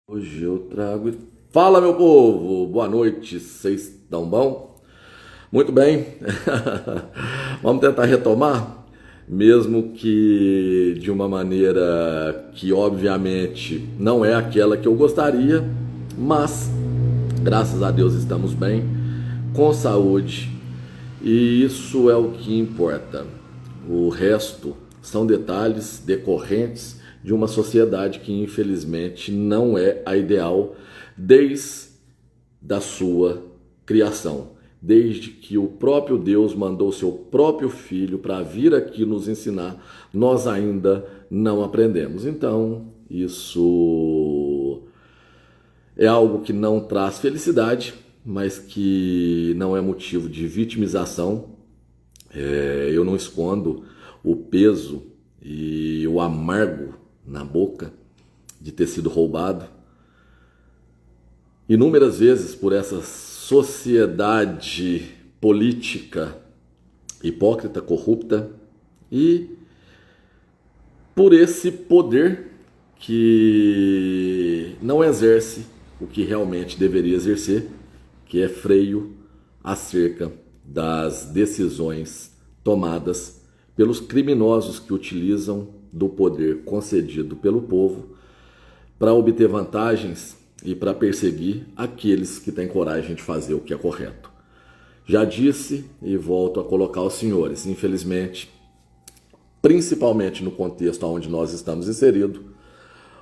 Hoje eu trago. Fala, meu povo! Boa noite, vocês estão bom? Muito bem, vamos tentar retomar, mesmo que de uma maneira que obviamente não é aquela que eu gostaria, mas graças a Deus estamos bem, com saúde, e isso é o que importa. O resto são detalhes decorrentes de uma sociedade que infelizmente não é a ideal desde a sua criação, desde que o próprio Deus mandou seu próprio filho para vir aqui nos ensinar, nós ainda não aprendemos. Então, isso é algo que não traz felicidade, mas que não é motivo de vitimização. Eu não escondo o peso e o amargo na boca de ter sido roubado inúmeras vezes por essa sociedade política hipócrita, corrupta, e por esse poder que não exerce o que realmente deveria exercer, que é freio acerca das decisões tomadas pelos criminosos que utilizam do poder concedido pelo povo para obter vantagens e para perseguir aqueles que têm coragem de fazer o que é correto. Já disse e volto a colocar aos senhores, infelizmente, principalmente no contexto onde nós estamos inseridos,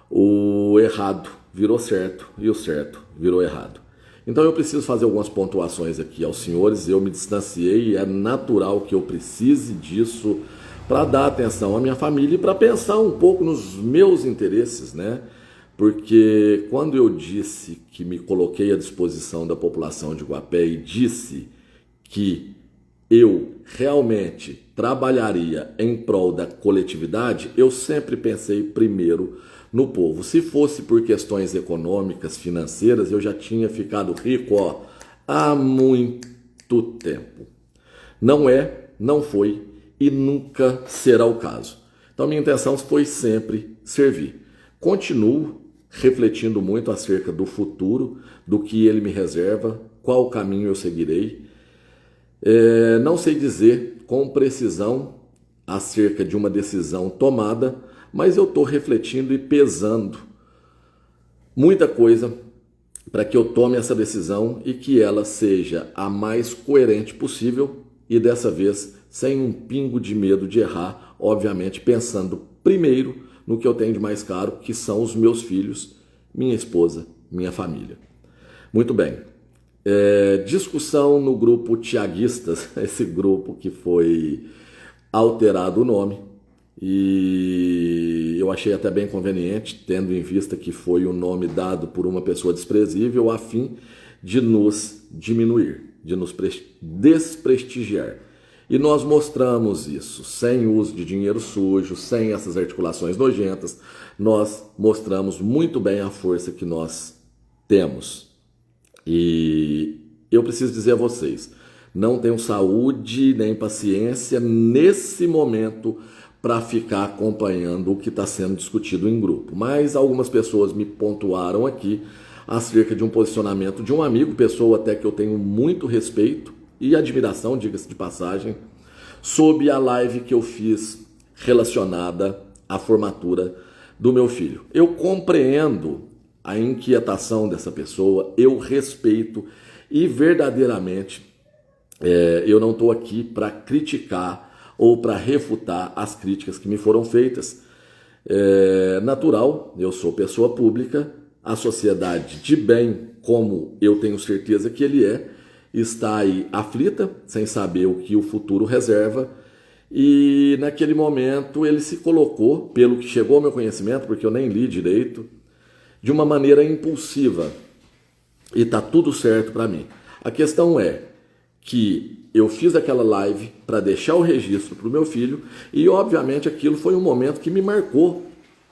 o errado virou certo e o certo virou errado. Então eu preciso fazer algumas pontuações aqui aos senhores. Eu me distanciei e é natural que eu precise disso para dar atenção à minha família e para pensar um pouco nos meus interesses, né? Porque quando eu disse que me coloquei à disposição da população de Guapé e disse que eu realmente trabalharia em prol da coletividade, eu sempre pensei primeiro no povo. Se fosse por questões econômicas, financeiras, eu já tinha ficado rico, há muito tempo. Não é, não foi e nunca será o caso. Então minha intenção foi sempre servir. Continuo refletindo muito acerca do futuro, do que ele me reserva, qual caminho eu seguirei. Não sei dizer com precisão acerca de uma decisão tomada, mas eu estou refletindo e pesando muita coisa para que eu tome essa decisão e que ela seja a mais coerente possível e dessa vez sem um pingo de medo de errar, obviamente pensando primeiro no que eu tenho de mais caro, que são os meus filhos, minha esposa, minha família. Muito bem. Discussão no grupo Tiaguistas, esse grupo que foi alterado o nome, e eu achei até bem conveniente, tendo em vista que foi o nome dado por uma pessoa desprezível a fim de nos diminuir, de nos desprestigiar. E nós mostramos isso, sem uso de dinheiro sujo, sem essas articulações nojentas, nós mostramos muito bem a força que nós temos. E eu preciso dizer a vocês, não tenho saúde nem paciência nesse momento para ficar acompanhando o que está sendo discutido em grupo. Mas algumas pessoas me pontuaram aqui acerca de um posicionamento de um amigo, pessoa até que eu tenho muito respeito e admiração, diga-se de passagem, sobre a live que eu fiz relacionada à formatura do meu filho. Eu compreendo a inquietação dessa pessoa, eu respeito e verdadeiramente eu não estou aqui para criticar ou para refutar as críticas que me foram feitas. Natural, eu sou pessoa pública, a sociedade de bem, como eu tenho certeza que ele está aí aflita, sem saber o que o futuro reserva, e naquele momento ele se colocou, pelo que chegou ao meu conhecimento, porque eu nem li direito, de uma maneira impulsiva, e está tudo certo para mim. A questão é que eu fiz aquela live para deixar o registro para o meu filho e obviamente aquilo foi um momento que me marcou,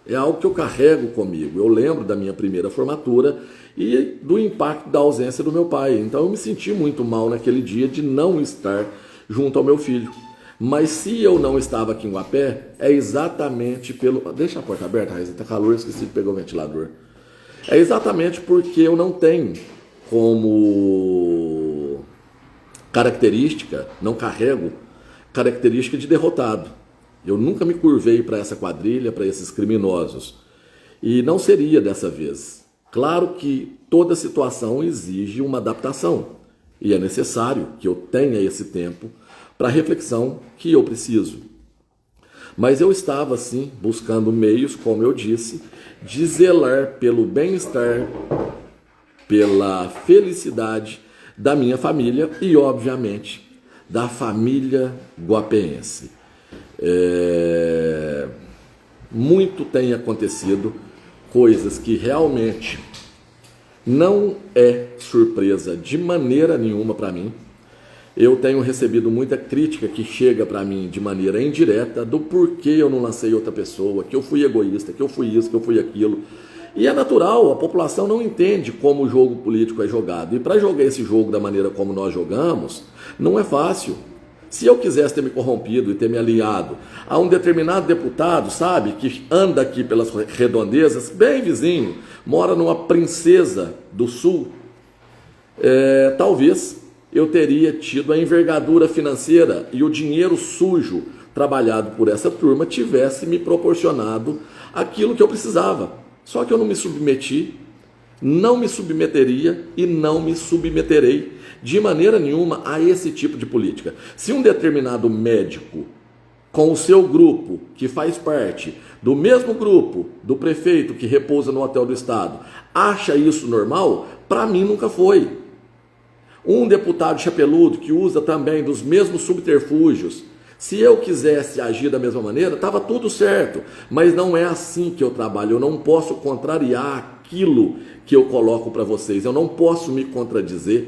é algo que eu carrego comigo. Eu lembro da minha primeira formatura e do impacto da ausência do meu pai, então eu me senti muito mal naquele dia de não estar junto ao meu filho. Mas se eu não estava aqui em Guapé, é exatamente pelo... Deixa a porta aberta, Raíssa, tá calor, esqueci de pegar o ventilador. É exatamente porque eu não tenho como característica, não carrego característica de derrotado. Eu nunca me curvei para essa quadrilha, para esses criminosos. E não seria dessa vez. Claro que toda situação exige uma adaptação. E é necessário que eu tenha esse tempo para a reflexão que eu preciso. Mas eu estava, sim, buscando meios, como eu disse, de zelar pelo bem-estar, pela felicidade da minha família e, obviamente, da família guapeense. Muito tem acontecido, coisas que realmente não é surpresa de maneira nenhuma para mim. Eu tenho recebido muita crítica que chega para mim de maneira indireta do porquê eu não lancei outra pessoa, que eu fui egoísta, que eu fui isso, que eu fui aquilo. E é natural, a população não entende como o jogo político é jogado. E para jogar esse jogo da maneira como nós jogamos, não é fácil. Se eu quisesse ter me corrompido e ter me alinhado a um determinado deputado, sabe, que anda aqui pelas redondezas, bem vizinho, mora numa princesa do sul, talvez eu teria tido a envergadura financeira e o dinheiro sujo trabalhado por essa turma tivesse me proporcionado aquilo que eu precisava. Só que eu não me submeti, não me submeteria e não me submeterei de maneira nenhuma a esse tipo de política. Se um determinado médico com o seu grupo, que faz parte do mesmo grupo do prefeito que repousa no hotel do estado, acha isso normal, para mim nunca foi. Um deputado chapeludo que usa também dos mesmos subterfúgios, se eu quisesse agir da mesma maneira, estava tudo certo, mas não é assim que eu trabalho. Eu não posso contrariar aquilo que eu coloco para vocês, eu não posso me contradizer,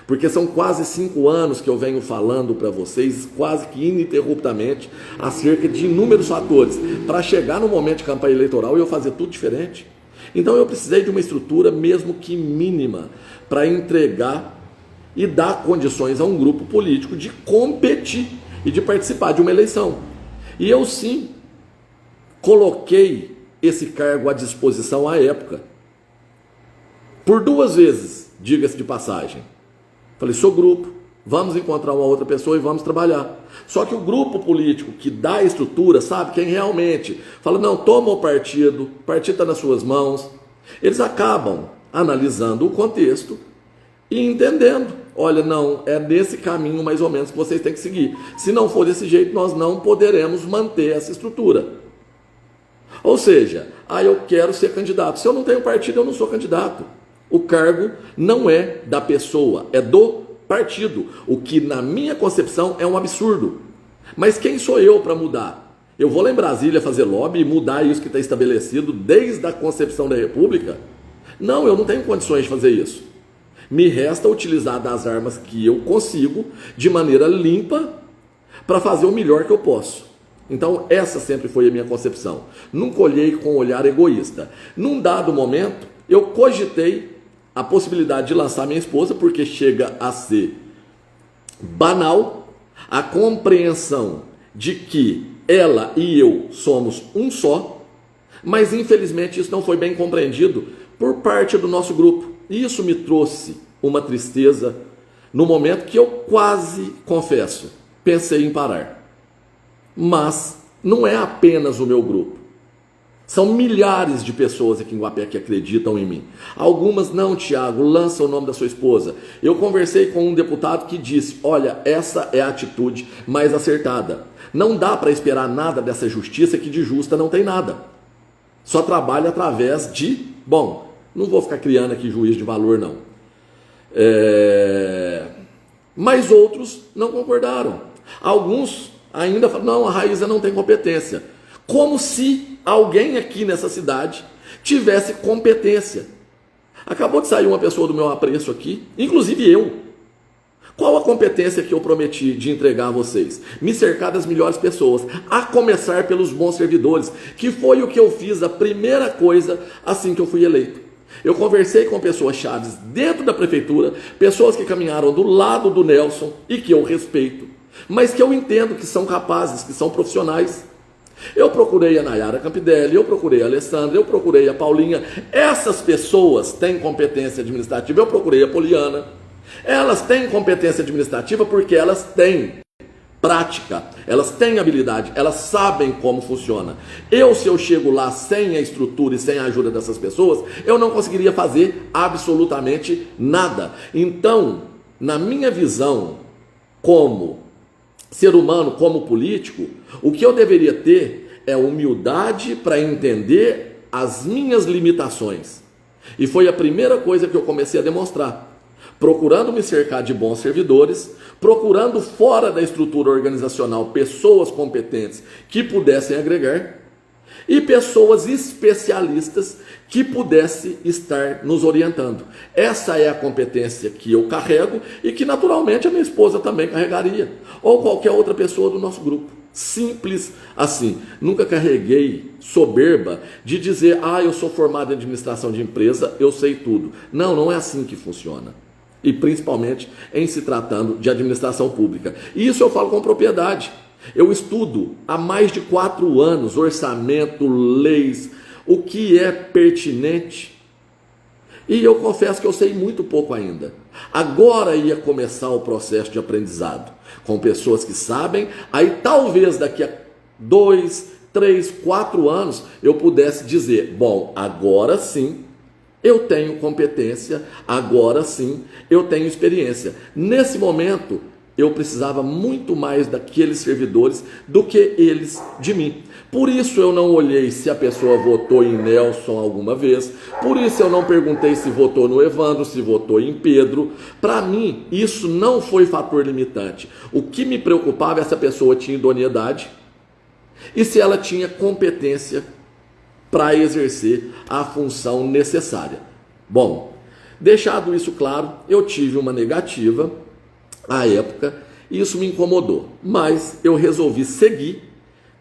porque são quase 5 anos que eu venho falando para vocês, quase que ininterruptamente, acerca de inúmeros fatores, para chegar no momento de campanha eleitoral e eu fazer tudo diferente. Então eu precisei de uma estrutura, mesmo que mínima, para entregar e dar condições a um grupo político de competir e de participar de uma eleição. E eu sim coloquei esse cargo à disposição à época. Por 2 vezes, diga-se de passagem. Falei, sou grupo, vamos encontrar uma outra pessoa e vamos trabalhar. Só que o grupo político que dá a estrutura, sabe, quem realmente fala, não, toma o partido está nas suas mãos. Eles acabam analisando o contexto e entendendo, olha, não, é nesse caminho mais ou menos que vocês têm que seguir. Se não for desse jeito, nós não poderemos manter essa estrutura. Ou seja, eu quero ser candidato. Se eu não tenho partido, eu não sou candidato. O cargo não é da pessoa, é do partido. O que na minha concepção é um absurdo. Mas quem sou eu para mudar? Eu vou lá em Brasília fazer lobby e mudar isso que está estabelecido desde a concepção da República? Não, eu não tenho condições de fazer isso. Me resta utilizar das armas que eu consigo de maneira limpa para fazer o melhor que eu posso. Então essa sempre foi a minha concepção. Nunca olhei com um olhar egoísta. Num dado momento, eu cogitei a possibilidade de lançar minha esposa, porque chega a ser banal a compreensão de que ela e eu somos um só, mas infelizmente isso não foi bem compreendido por parte do nosso grupo. E isso me trouxe uma tristeza no momento que eu quase, confesso, pensei em parar. Mas não é apenas o meu grupo. São milhares de pessoas aqui em Guapé que acreditam em mim. Algumas, não, Tiago, lança o nome da sua esposa. Eu conversei com um deputado que disse, olha, essa é a atitude mais acertada. Não dá para esperar nada dessa justiça, que de justa não tem nada. Só trabalha através de, não vou ficar criando aqui juízo de valor, não. Mas outros não concordaram. Alguns ainda falam, não, a Raíza não tem competência. Como se alguém aqui nessa cidade tivesse competência. Acabou de sair uma pessoa do meu apreço aqui, inclusive eu. Qual a competência que eu prometi de entregar a vocês? Me cercar das melhores pessoas, a começar pelos bons servidores, que foi o que eu fiz, a primeira coisa assim que eu fui eleito. Eu conversei com pessoas chaves dentro da prefeitura, pessoas que caminharam do lado do Nelson e que eu respeito, mas que eu entendo que são capazes, que são profissionais. Eu procurei a Nayara Campidelli, eu procurei a Alessandra, eu procurei a Paulinha. Essas pessoas têm competência administrativa. Eu procurei a Poliana. Elas têm competência administrativa porque elas têm prática, elas têm habilidade, elas sabem como funciona. Se eu chego lá sem a estrutura e sem a ajuda dessas pessoas, eu não conseguiria fazer absolutamente nada. Então, na minha visão, como ser humano, como político, o que eu deveria ter é humildade para entender as minhas limitações. E foi a primeira coisa que eu comecei a demonstrar. Procurando me cercar de bons servidores, procurando fora da estrutura organizacional pessoas competentes que pudessem agregar e pessoas especialistas que pudessem estar nos orientando. Essa é a competência que eu carrego e que naturalmente a minha esposa também carregaria, ou qualquer outra pessoa do nosso grupo. Simples assim. Nunca carreguei soberba de dizer, eu sou formado em administração de empresa, eu sei tudo. Não, não é assim que funciona. E principalmente em se tratando de administração pública. E isso eu falo com propriedade. Eu estudo há mais de 4 anos orçamento, leis, o que é pertinente. E eu confesso que eu sei muito pouco ainda. Agora ia começar o processo de aprendizado com pessoas que sabem. Aí talvez daqui a 2, 3, 4 anos eu pudesse dizer, bom, agora sim eu tenho competência, agora sim eu tenho experiência. Nesse momento, eu precisava muito mais daqueles servidores do que eles de mim. Por isso eu não olhei se a pessoa votou em Nelson alguma vez, por isso eu não perguntei se votou no Evandro, se votou em Pedro. Para mim, isso não foi fator limitante. O que me preocupava é se a pessoa tinha idoneidade e se ela tinha competência para exercer a função necessária. Bom, deixado isso claro, eu tive uma negativa à época e isso me incomodou, mas eu resolvi seguir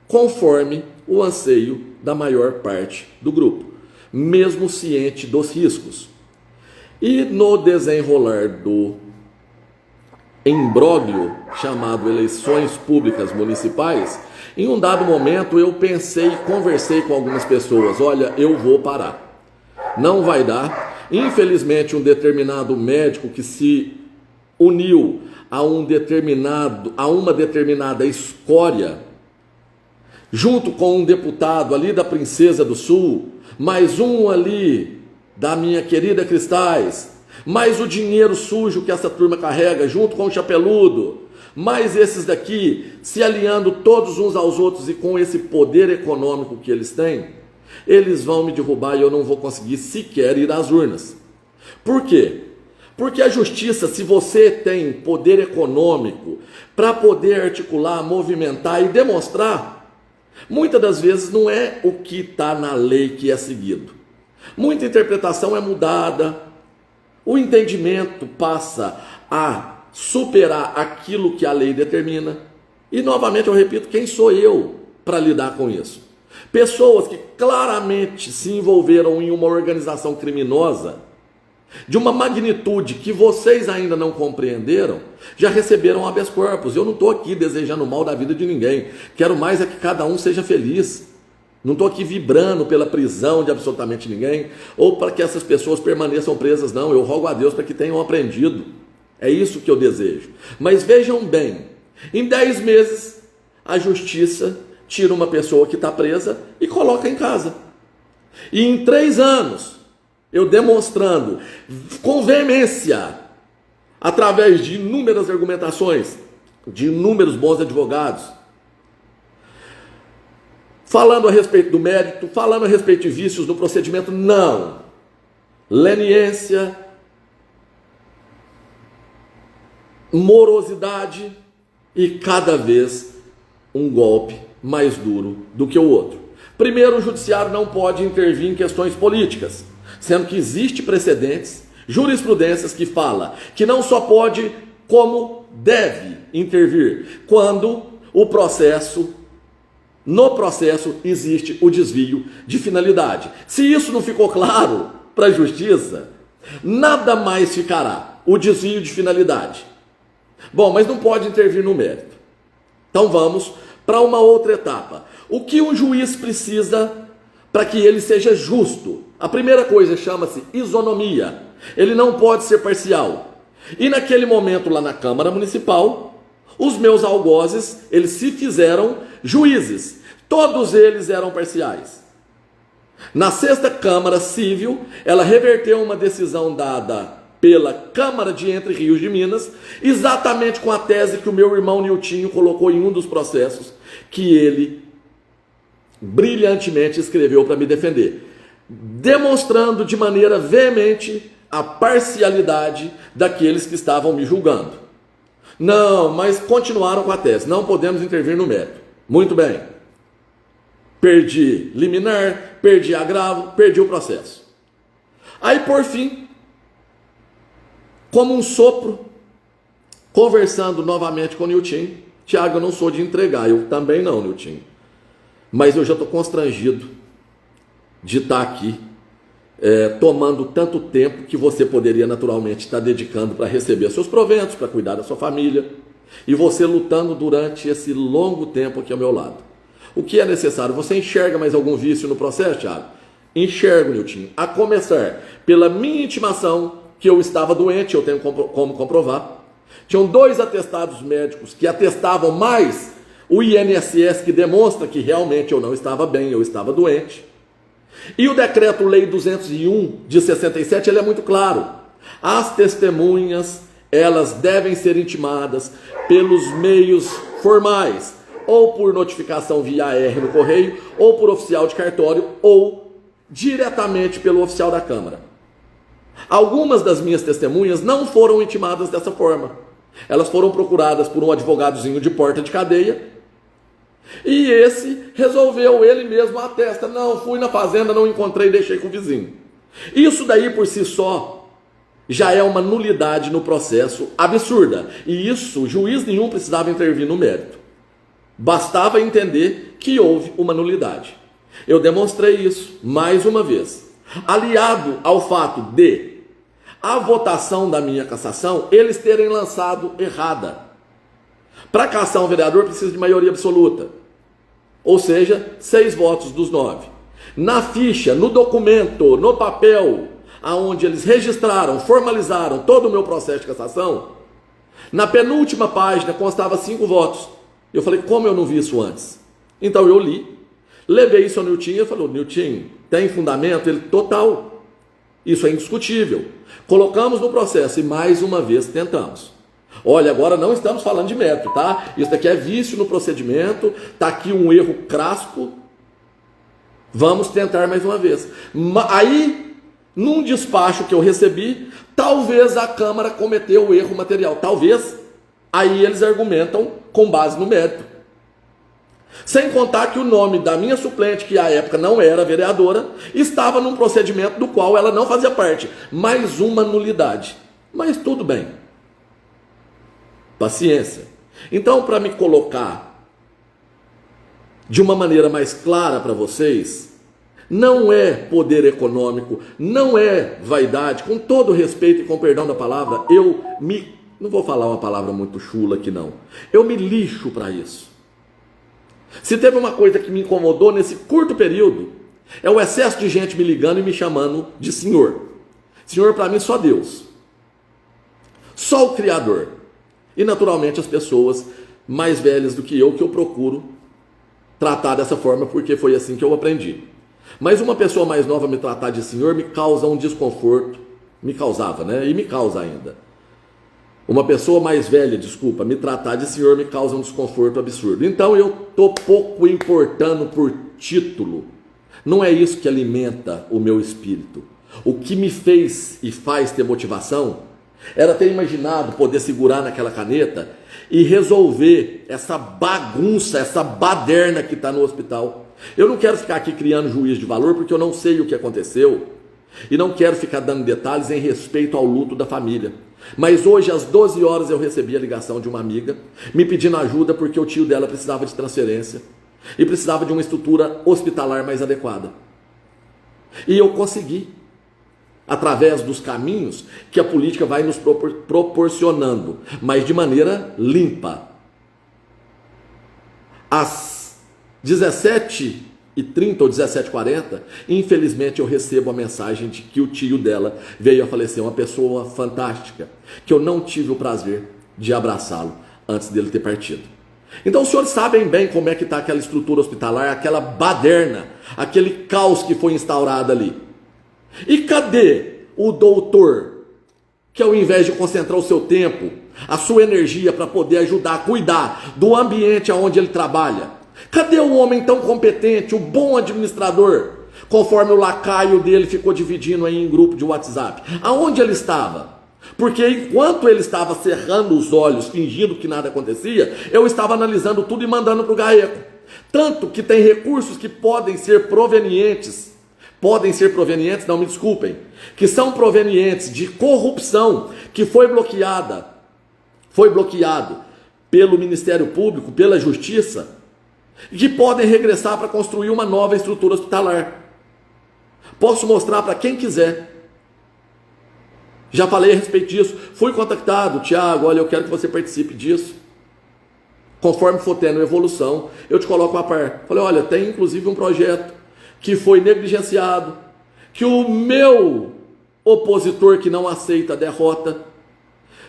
conforme o anseio da maior parte do grupo, mesmo ciente dos riscos. E no desenrolar do imbróglio chamado eleições públicas municipais, em um dado momento eu pensei, conversei com algumas pessoas, olha, eu vou parar, não vai dar. Infelizmente um determinado médico que se uniu a uma determinada escória, junto com um deputado ali da Princesa do Sul, mais um ali da minha querida Cristais, mais o dinheiro sujo que essa turma carrega, junto com o Chapeludo, mais esses daqui, se alinhando todos uns aos outros e com esse poder econômico que eles têm, eles vão me derrubar e eu não vou conseguir sequer ir às urnas. Por quê? Porque a justiça, se você tem poder econômico para poder articular, movimentar e demonstrar, muitas das vezes não é o que está na lei que é seguido. Muita interpretação é mudada, o entendimento passa a superar aquilo que a lei determina. E novamente eu repito, quem sou eu para lidar com isso? Pessoas que claramente se envolveram em uma organização criminosa de uma magnitude que vocês ainda não compreenderam, já receberam habeas corpus. Eu não estou aqui desejando mal da vida de ninguém, quero mais é que cada um seja feliz. Não estou aqui vibrando pela prisão de absolutamente ninguém, ou para que essas pessoas permaneçam presas, não. Eu rogo a Deus para que tenham aprendido. É isso que eu desejo. Mas vejam bem, em 10 meses, a justiça tira uma pessoa que está presa e coloca em casa. E em 3 anos, eu demonstrando com veemência, através de inúmeras argumentações, de inúmeros bons advogados, falando a respeito do mérito, falando a respeito de vícios no procedimento, não. Leniência, morosidade e cada vez um golpe mais duro do que o outro. Primeiro, o judiciário não pode intervir em questões políticas, sendo que existe precedentes, jurisprudências que fala que não só pode, como deve intervir quando no processo existe o desvio de finalidade. Se isso não ficou claro para a justiça, nada mais ficará. O desvio de finalidade. Bom, mas não pode intervir no mérito. Então vamos para uma outra etapa. O que um juiz precisa para que ele seja justo? A primeira coisa chama-se isonomia. Ele não pode ser parcial. E naquele momento lá na Câmara Municipal, os meus algozes, eles se fizeram juízes. Todos eles eram parciais. Na sexta Câmara Civil, ela reverteu uma decisão dada pela Câmara de Entre Rios de Minas, exatamente com a tese que o meu irmão Niltinho colocou em um dos processos, que ele brilhantemente escreveu para me defender, demonstrando de maneira veemente a parcialidade daqueles que estavam me julgando. Não, mas continuaram com a tese, não podemos intervir no mérito. Muito bem. Perdi liminar, perdi agravo, perdi o processo. Aí, por fim, como um sopro, conversando novamente com o Niltinho, Tiago, eu não sou de entregar, eu também não, Niltinho, mas eu já estou constrangido de estar aqui, tomando tanto tempo que você poderia naturalmente estar dedicando para receber seus proventos, para cuidar da sua família, e você lutando durante esse longo tempo aqui ao meu lado. O que é necessário? Você enxerga mais algum vício no processo, Tiago? Enxergo, Niltinho, a começar pela minha intimação, que eu estava doente, eu tenho como comprovar. Tinham 2 atestados médicos que atestavam mais o INSS, que demonstra que realmente eu não estava bem, eu estava doente. E o Decreto-Lei 201 de 67, ele é muito claro. As testemunhas, elas devem ser intimadas pelos meios formais, ou por notificação via AR no correio, ou por oficial de cartório, ou diretamente pelo oficial da Câmara. Algumas das minhas testemunhas não foram intimadas dessa forma. Elas foram procuradas por um advogadozinho de porta de cadeia, e esse resolveu, ele mesmo atesta, não, fui na fazenda, não encontrei, deixei com o vizinho. Isso daí por si só já é uma nulidade no processo absurda, e isso juiz nenhum precisava intervir no mérito. Bastava entender que houve uma nulidade. Eu demonstrei isso mais uma vez, aliado ao fato de a votação da minha cassação, eles terem lançado errada. Para cassar um vereador precisa de maioria absoluta, ou seja, 6 votos dos 9. Na ficha, no documento, no papel, aonde eles registraram, formalizaram todo o meu processo de cassação, na penúltima página constava 5 votos. Eu falei, como eu não vi isso antes? Então eu li, levei isso ao Niltinho e falou, Niltinho, tem fundamento? Ele, total. Isso é indiscutível. Colocamos no processo e mais uma vez tentamos. Olha, agora não estamos falando de mérito, tá? Isso daqui é vício no procedimento, tá aqui um erro crasso. Vamos tentar mais uma vez. Aí, num despacho que eu recebi, talvez a Câmara cometeu o erro material. Talvez. Aí eles argumentam com base no mérito. Sem contar que o nome da minha suplente, que à época não era vereadora, estava num procedimento do qual ela não fazia parte. Mais uma nulidade. Mas tudo bem. Paciência. Então, para me colocar de uma maneira mais clara para vocês, não é poder econômico, não é vaidade, com todo respeito e com perdão da palavra, não vou falar uma palavra muito chula aqui não, eu me lixo para isso. Se teve uma coisa que me incomodou nesse curto período, é o excesso de gente me ligando e me chamando de senhor. Senhor para mim só Deus, só o Criador. E naturalmente as pessoas mais velhas do que eu procuro tratar dessa forma, porque foi assim que eu aprendi. Mas uma pessoa mais nova me tratar de senhor me causa um desconforto, me causava, né? E me causa ainda. Uma pessoa mais velha, desculpa, me tratar de senhor me causa um desconforto absurdo. Então eu estou pouco importando por título. Não é isso que alimenta o meu espírito. O que me fez e faz ter motivação era ter imaginado poder segurar naquela caneta e resolver essa bagunça, essa baderna que está no hospital. Eu não quero ficar aqui criando juízo de valor porque eu não sei o que aconteceu e não quero ficar dando detalhes em respeito ao luto da família. Mas hoje às 12 horas eu recebi a ligação de uma amiga me pedindo ajuda porque o tio dela precisava de transferência e precisava de uma estrutura hospitalar mais adequada. E eu consegui, através dos caminhos que a política vai nos proporcionando, mas de maneira limpa. As 17h30 ou 17h40, infelizmente eu recebo a mensagem de que o tio dela veio a falecer, uma pessoa fantástica, que eu não tive o prazer de abraçá-lo antes dele ter partido. Então os senhores sabem bem como é que está aquela estrutura hospitalar, aquela baderna, aquele caos que foi instaurado ali. E cadê o doutor, que ao invés de concentrar o seu tempo, a sua energia para poder ajudar a cuidar do ambiente onde ele trabalha? Cadê o homem tão competente, o bom administrador, conforme o lacaio dele ficou dividindo aí em grupo de WhatsApp? Aonde ele estava? Porque enquanto ele estava cerrando os olhos, fingindo que nada acontecia, eu estava analisando tudo e mandando para o GAECO. Tanto que tem recursos que podem ser provenientes, não me desculpem, que são provenientes de corrupção, que foi bloqueado pelo Ministério Público, pela Justiça, e que podem regressar para construir uma nova estrutura hospitalar. Posso mostrar para quem quiser. Já falei a respeito disso. Fui contactado, Tiago, olha, eu quero que você participe disso. Conforme for tendo evolução, eu te coloco a par. Falei, olha, tem inclusive um projeto que foi negligenciado, que o meu opositor que não aceita a derrota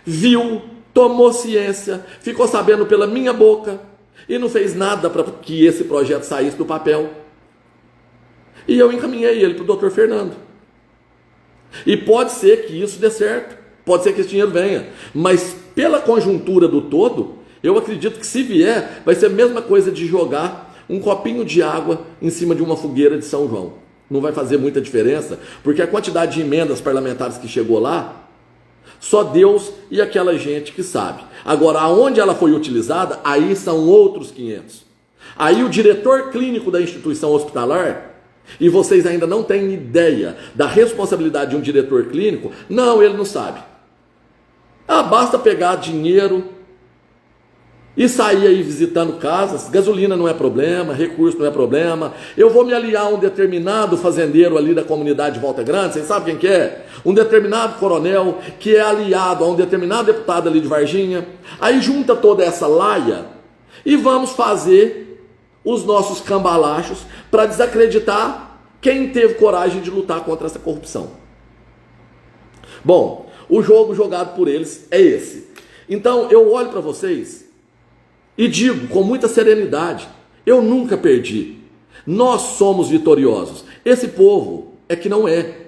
viu, tomou ciência, ficou sabendo pela minha boca e não fez nada para que esse projeto saísse do papel. E eu encaminhei ele para o Dr. Fernando. E pode ser que isso dê certo, pode ser que esse dinheiro venha, mas pela conjuntura do todo, eu acredito que se vier, vai ser a mesma coisa de jogar um copinho de água em cima de uma fogueira de São João. Não vai fazer muita diferença, porque a quantidade de emendas parlamentares que chegou lá, só Deus e aquela gente que sabe. Agora, aonde ela foi utilizada, aí são outros 500. Aí o diretor clínico da instituição hospitalar, e vocês ainda não têm ideia da responsabilidade de um diretor clínico, não, ele não sabe. Basta pegar dinheiro e sair aí visitando casas, gasolina não é problema, recurso não é problema, eu vou me aliar a um determinado fazendeiro ali da comunidade de Volta Grande, vocês sabem quem que é? Um determinado coronel que é aliado a um determinado deputado ali de Varginha, aí junta toda essa laia e vamos fazer os nossos cambalachos para desacreditar quem teve coragem de lutar contra essa corrupção. Bom, o jogo jogado por eles é esse. Então eu olho para vocês e digo com muita serenidade, eu nunca perdi. Nós somos vitoriosos. Esse povo é que não é.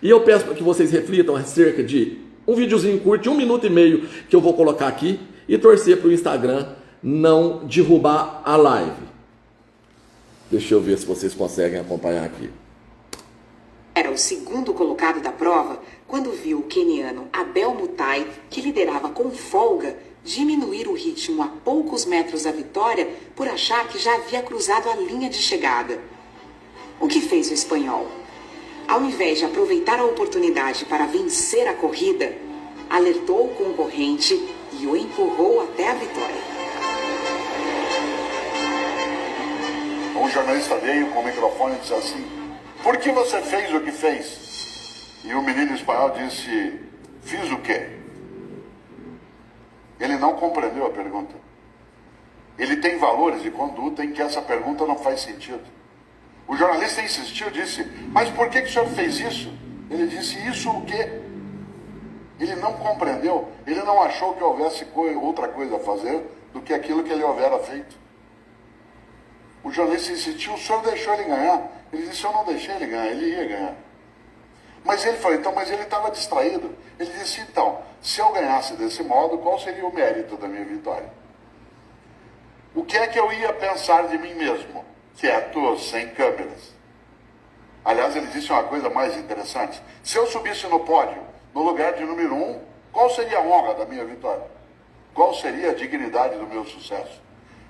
E eu peço para que vocês reflitam acerca de um videozinho curto, de 1 minuto e meio, que eu vou colocar aqui, e torcer para o Instagram não derrubar a live. Deixa eu ver se vocês conseguem acompanhar aqui. Era o segundo colocado da prova quando viu o queniano Abel Mutai, que liderava com folga, diminuir o ritmo a poucos metros da vitória por achar que já havia cruzado a linha de chegada. O que fez o espanhol? Ao invés de aproveitar a oportunidade para vencer a corrida, alertou o concorrente e o empurrou até a vitória. Um jornalista veio com o microfone e disse assim: por que você fez o que fez? E o menino espanhol disse: fiz o quê? Ele não compreendeu a pergunta. Ele tem valores de conduta em que essa pergunta não faz sentido. O jornalista insistiu, disse: mas por que o senhor fez isso? Ele disse: isso o quê? Ele não compreendeu, ele não achou que houvesse outra coisa a fazer do que aquilo que ele houvera feito. O jornalista insistiu: o senhor deixou ele ganhar? Ele disse: eu não deixei ele ganhar, ele ia ganhar. Mas ele falou: então, mas ele estava distraído. Ele disse: então, se eu ganhasse desse modo, qual seria o mérito da minha vitória? O que é que eu ia pensar de mim mesmo, quieto, sem câmeras? Aliás, ele disse uma coisa mais interessante: se eu subisse no pódio, no lugar de número 1, qual seria a honra da minha vitória? Qual seria a dignidade do meu sucesso?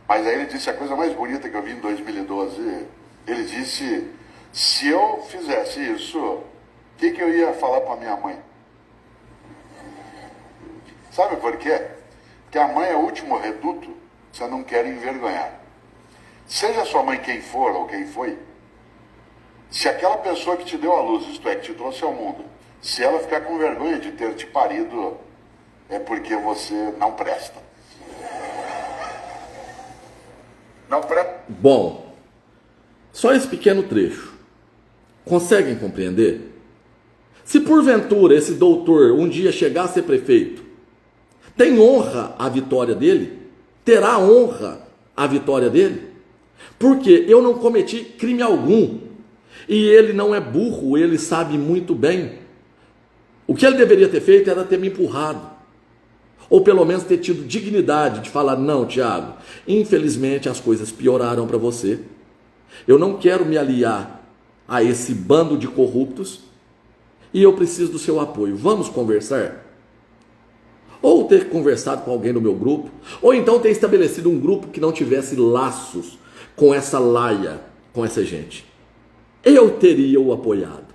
Mas aí ele disse a coisa mais bonita que eu vi em 2012. Ele disse: se eu fizesse isso, o que eu ia falar para minha mãe? Sabe por quê? Porque a mãe é o último reduto que você não quer envergonhar. Seja sua mãe quem for ou quem foi, se aquela pessoa que te deu a luz, isto é, que te trouxe ao mundo, se ela ficar com vergonha de ter te parido, é porque você não presta. Não presta. Bom, Só esse pequeno trecho. Conseguem compreender? Se porventura esse doutor um dia chegar a ser prefeito, tem honra a vitória dele? Terá honra a vitória dele? Porque eu não cometi crime algum. E ele não é burro, ele sabe muito bem. O que ele deveria ter feito era ter me empurrado. Ou pelo menos ter tido dignidade de falar, não, Tiago, infelizmente as coisas pioraram para você. Eu não quero me aliar a esse bando de corruptos e eu preciso do seu apoio. Vamos conversar? Ou ter conversado com alguém do meu grupo, ou então ter estabelecido um grupo que não tivesse laços com essa laia, com essa gente. Eu teria o apoiado.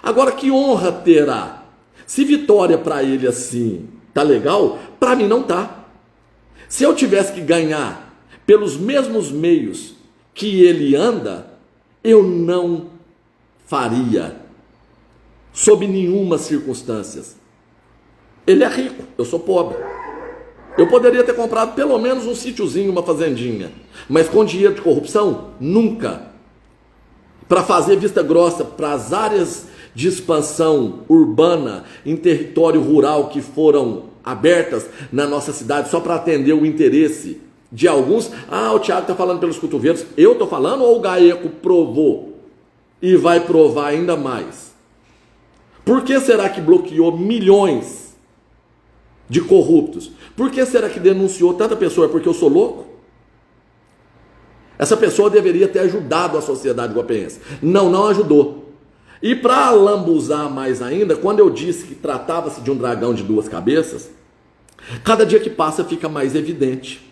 Agora, que honra terá? Se vitória para ele assim tá legal, para mim não tá. Se eu tivesse que ganhar pelos mesmos meios que ele anda, eu não faria, sob nenhuma circunstância. Ele é rico, eu sou pobre. Eu poderia ter comprado pelo menos um sítiozinho, uma fazendinha, mas com dinheiro de corrupção, nunca. Para fazer vista grossa para as áreas de expansão urbana em território rural que foram abertas na nossa cidade só para atender o interesse de alguns. Ah, o Tiago está falando pelos cotovelos. Eu estou falando ou o GAECO provou e vai provar ainda mais? Por que será que bloqueou milhões de corruptos? Por que será que denunciou tanta pessoa? Porque eu sou louco? Essa pessoa deveria ter ajudado a sociedade guapense. Não ajudou. E para lambuzar mais ainda, quando eu disse que tratava-se de um dragão de duas cabeças, cada dia que passa fica mais evidente.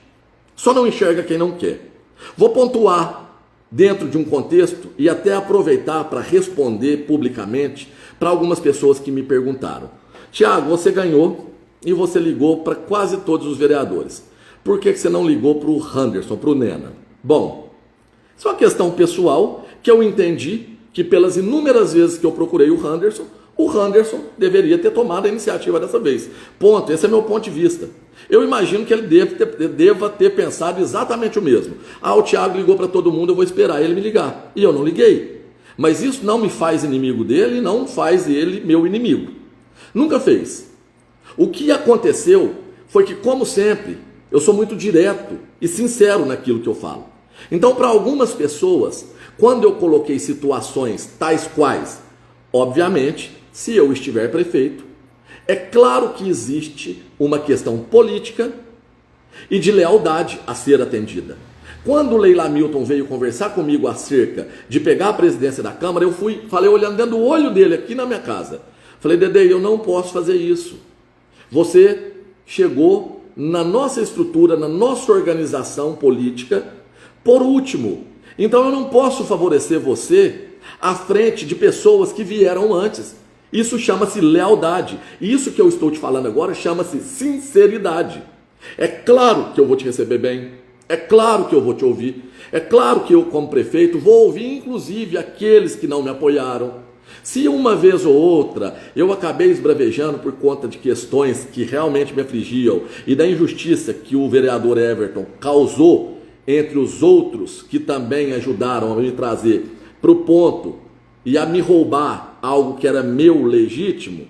Só não enxerga quem não quer. Vou pontuar dentro de um contexto e até aproveitar para responder publicamente para algumas pessoas que me perguntaram. Tiago, você ganhou e você ligou para quase todos os vereadores. Por que você não ligou para o Anderson, para o Nena? Bom, isso é uma questão pessoal que eu entendi que pelas inúmeras vezes que eu procurei o Anderson deveria ter tomado a iniciativa dessa vez. Ponto, esse é meu ponto de vista. Eu imagino que ele deva ter pensado exatamente o mesmo. Ah, o Tiago ligou para todo mundo, eu vou esperar ele me ligar. E eu não liguei. Mas isso não me faz inimigo dele, não faz ele meu inimigo. Nunca fez. O que aconteceu foi que, como sempre, eu sou muito direto e sincero naquilo que eu falo. Então, para algumas pessoas, quando eu coloquei situações tais quais, obviamente, se eu estiver prefeito, é claro que existe uma questão política e de lealdade a ser atendida. Quando o Leila Milton veio conversar comigo acerca de pegar a presidência da Câmara, eu falei olhando dentro do olho dele aqui na minha casa. Falei, Dedê, eu não posso fazer isso. Você chegou na nossa estrutura, na nossa organização política, por último. Então eu não posso favorecer você à frente de pessoas que vieram antes. Isso chama-se lealdade. E isso que eu estou te falando agora chama-se sinceridade. É claro que eu vou te receber bem. É claro que eu vou te ouvir. É claro que eu, como prefeito, vou ouvir inclusive aqueles que não me apoiaram. Se uma vez ou outra eu acabei esbravejando por conta de questões que realmente me afligiam e da injustiça que o vereador Everton causou entre os outros que também ajudaram a me trazer para o ponto e a me roubar algo que era meu legítimo,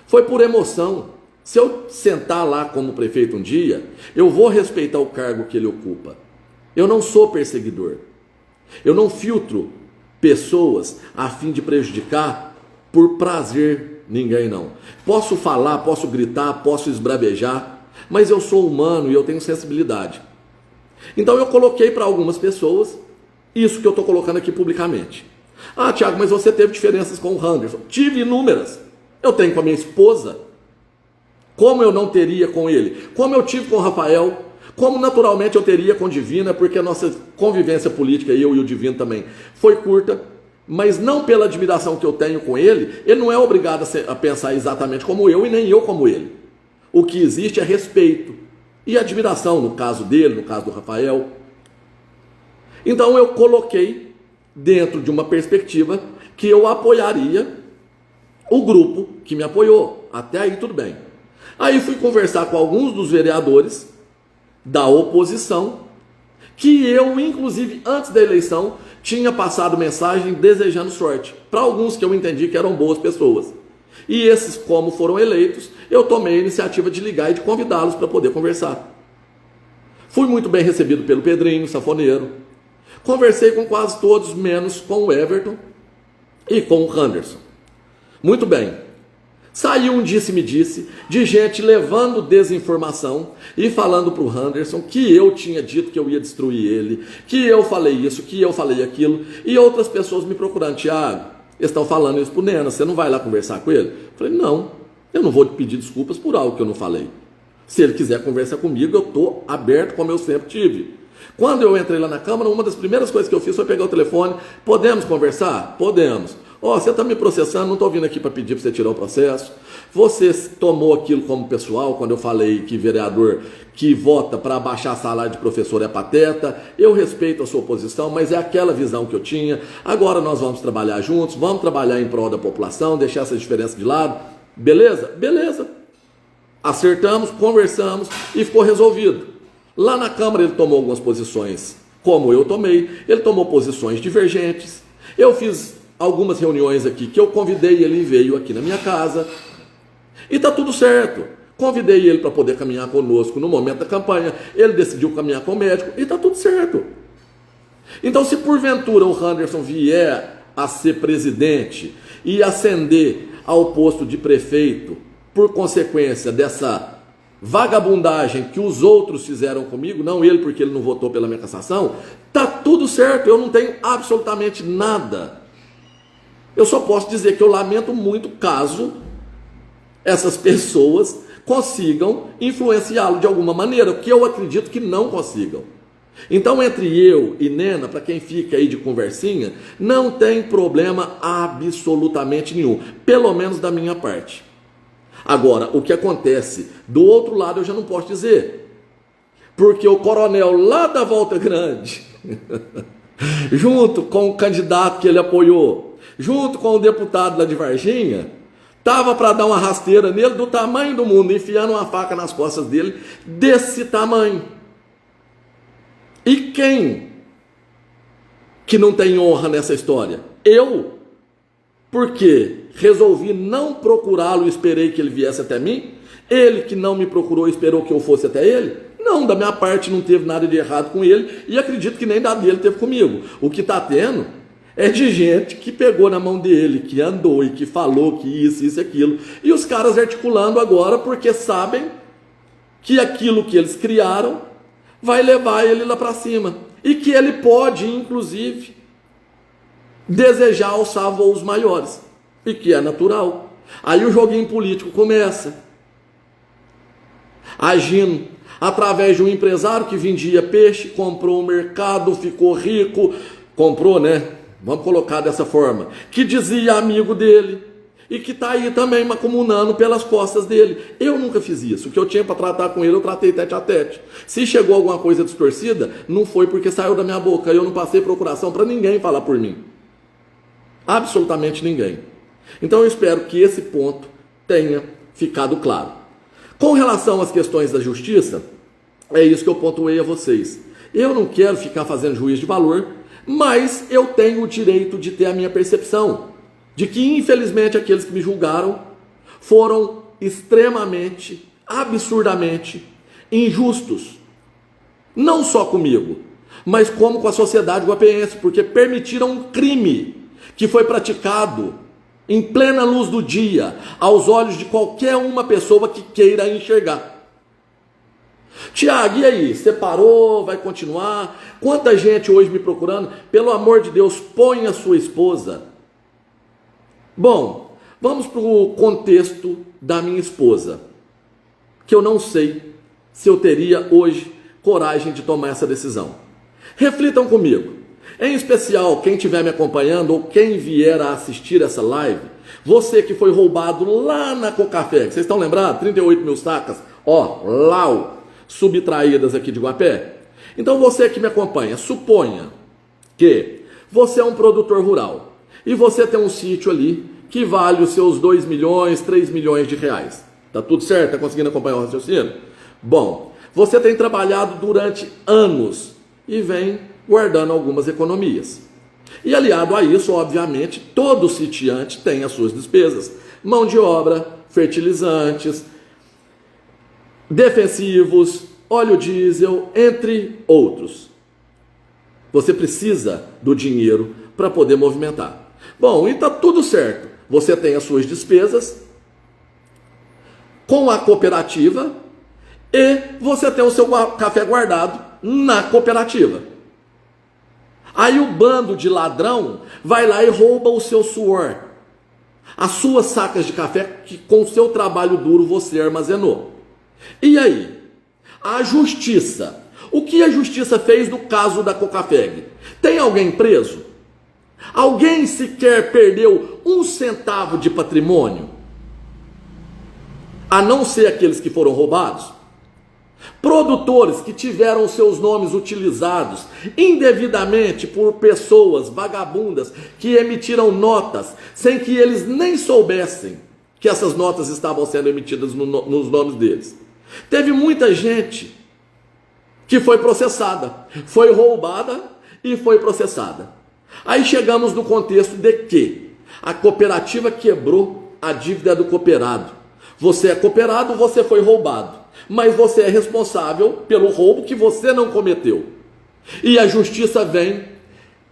foi por emoção. Se eu sentar lá como prefeito um dia, eu vou respeitar o cargo que ele ocupa. Eu não sou perseguidor. Eu não filtro pessoas a fim de prejudicar por prazer ninguém, não. Posso falar, posso gritar, posso esbravejar, mas eu sou humano e eu tenho sensibilidade. Então eu coloquei para algumas pessoas isso que eu estou colocando aqui publicamente. Ah, Tiago, mas você teve diferenças com o Anderson. Tive inúmeras. Eu tenho com a minha esposa. Como eu não teria com ele? Como eu tive com o Rafael? Como naturalmente eu teria com o Divina, porque a nossa convivência política, eu e o Divino também, foi curta, mas não pela admiração que eu tenho com ele. Ele não é obrigado a pensar exatamente como eu e nem eu como ele. O que existe é respeito e admiração, no caso dele, no caso do Rafael. Então eu coloquei dentro de uma perspectiva que eu apoiaria o grupo que me apoiou. Até aí tudo bem. Aí fui conversar com alguns dos vereadores da oposição que eu, inclusive, antes da eleição, tinha passado mensagem desejando sorte, para alguns que eu entendi que eram boas pessoas. E esses, como foram eleitos, eu tomei a iniciativa de ligar e de convidá-los para poder conversar. Fui muito bem recebido pelo Pedrinho, sanfoneiro. Conversei com quase todos, menos com o Everton e com o Anderson. Muito bem. Saiu um disse-me-disse de gente levando desinformação e falando para o Anderson que eu tinha dito que eu ia destruir ele, que eu falei isso, que eu falei aquilo, e outras pessoas me procurando. Tiago, eles estão falando isso para o Nena, você não vai lá conversar com ele? Eu falei, não, eu não vou pedir desculpas por algo que eu não falei. Se ele quiser conversar comigo, eu estou aberto como eu sempre tive. Quando eu entrei lá na Câmara, uma das primeiras coisas que eu fiz foi pegar o telefone. Podemos conversar? Podemos. Ó, você está me processando, não estou vindo aqui para pedir para você tirar o processo. Você tomou aquilo como pessoal, quando eu falei que vereador que vota para abaixar salário de professor é pateta. Eu respeito a sua posição, mas é aquela visão que eu tinha. Agora nós vamos trabalhar juntos, vamos trabalhar em prol da população, deixar essa diferença de lado. Beleza? Beleza. Acertamos, conversamos e ficou resolvido. Lá na Câmara ele tomou algumas posições, como eu tomei. Ele tomou posições divergentes. Eu fiz algumas reuniões aqui que eu convidei ele e veio aqui na minha casa. E tá tudo certo. Convidei ele para poder caminhar conosco no momento da campanha. Ele decidiu caminhar com o médico e tá tudo certo. Então, se porventura o Anderson vier a ser presidente e ascender ao posto de prefeito por consequência dessa vagabundagem que os outros fizeram comigo, não ele porque ele não votou pela minha cassação, tá tudo certo, eu não tenho absolutamente nada. Eu só posso dizer que eu lamento muito caso essas pessoas consigam influenciá-lo de alguma maneira, que eu acredito que não consigam. Então, entre eu e Nena, para quem fica aí de conversinha, não tem problema absolutamente nenhum, pelo menos da minha parte. Agora, o que acontece do outro lado eu já não posso dizer, porque o coronel lá da Volta Grande, junto com o candidato que ele apoiou, junto com o deputado lá de Varginha, estava para dar uma rasteira nele do tamanho do mundo, enfiando uma faca nas costas dele, desse tamanho. E quem que não tem honra nessa história? Eu. Porque resolvi não procurá-lo e esperei que ele viesse até mim. Ele que não me procurou e esperou que eu fosse até ele. Não, da minha parte não teve nada de errado com ele. E acredito que nem da dele teve comigo. O que está tendo é de gente que pegou na mão dele, que andou e que falou que isso e aquilo. E os caras articulando agora porque sabem que aquilo que eles criaram vai levar ele lá para cima. E que ele pode, inclusive, desejar alçar voos maiores, e que é natural. Aí o joguinho político começa, agindo através de um empresário que vendia peixe, comprou um mercado, ficou rico, comprou, né? Vamos colocar dessa forma, que dizia amigo dele, e que está aí também macumunando pelas costas dele. Eu nunca fiz isso. O que eu tinha para tratar com ele, eu tratei tete a tete. Se chegou alguma coisa distorcida, não foi porque saiu da minha boca. Eu não passei procuração para ninguém falar por mim. Absolutamente ninguém. Então eu espero que esse ponto tenha ficado claro. Com relação às questões da justiça, é isso que eu pontuei a vocês. Eu não quero ficar fazendo juízo de valor, mas eu tenho o direito de ter a minha percepção de que, infelizmente, aqueles que me julgaram foram extremamente, absurdamente injustos. Não só comigo, mas como com a sociedade guapeense, porque permitiram um crime que foi praticado em plena luz do dia, aos olhos de qualquer uma pessoa que queira enxergar. Tiago, e aí? Você parou? Vai continuar? Quanta gente hoje me procurando? Pelo amor de Deus, põe a sua esposa. Bom, vamos para o contexto da minha esposa, que eu não sei se eu teria hoje coragem de tomar essa decisão. Reflitam comigo. Em especial, quem estiver me acompanhando ou quem vier a assistir essa live, você que foi roubado lá na Cocafé, vocês estão lembrados? 38 mil sacas, lau, subtraídas aqui de Guapé. Então você que me acompanha, suponha que você é um produtor rural e você tem um sítio ali que vale os seus 2 milhões, 3 milhões de reais. Tá tudo certo? Tá conseguindo acompanhar o raciocínio? Bom, você tem trabalhado durante anos e vem guardando algumas economias. E aliado a isso, obviamente, todo sitiante tem as suas despesas. Mão de obra, fertilizantes, defensivos, óleo diesel, entre outros. Você precisa do dinheiro para poder movimentar. Bom, e está tudo certo. Você tem as suas despesas com a cooperativa e você tem o seu café guardado na cooperativa. Aí o bando de ladrão vai lá e rouba o seu suor, as suas sacas de café que com o seu trabalho duro você armazenou. E aí? A justiça. O que a justiça fez no caso da Cocafeg? Tem alguém preso? Alguém sequer perdeu um centavo de patrimônio? A não ser aqueles que foram roubados? Produtores que tiveram seus nomes utilizados indevidamente por pessoas vagabundas que emitiram notas sem que eles nem soubessem que essas notas estavam sendo emitidas nos nomes deles. Teve muita gente que foi processada, foi roubada e foi processada. Aí chegamos no contexto de que a cooperativa quebrou a dívida do cooperado. Você é cooperado, você foi roubado, mas você é responsável pelo roubo que você não cometeu. E a justiça vem